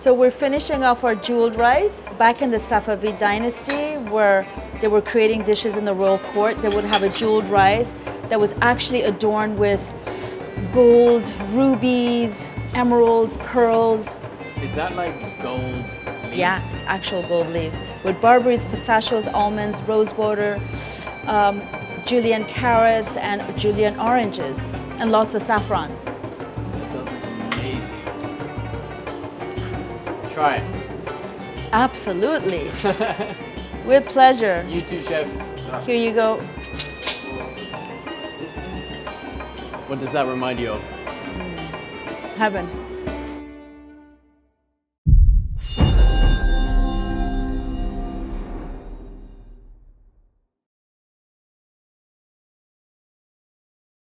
So we're finishing off our jeweled rice. Back in the Safavid dynasty, where they were creating dishes in the royal court, they would have a jeweled rice that was actually adorned with gold, rubies, emeralds, pearls. Is that like gold leaves? Yeah, it's actual gold leaves. With barberries, pistachios, almonds, rosewater, julienne carrots, and julienne oranges, and lots of saffron. That does look amazing. Try it. Absolutely. With pleasure. You too, chef. Here you go. What does that remind you of? Heaven.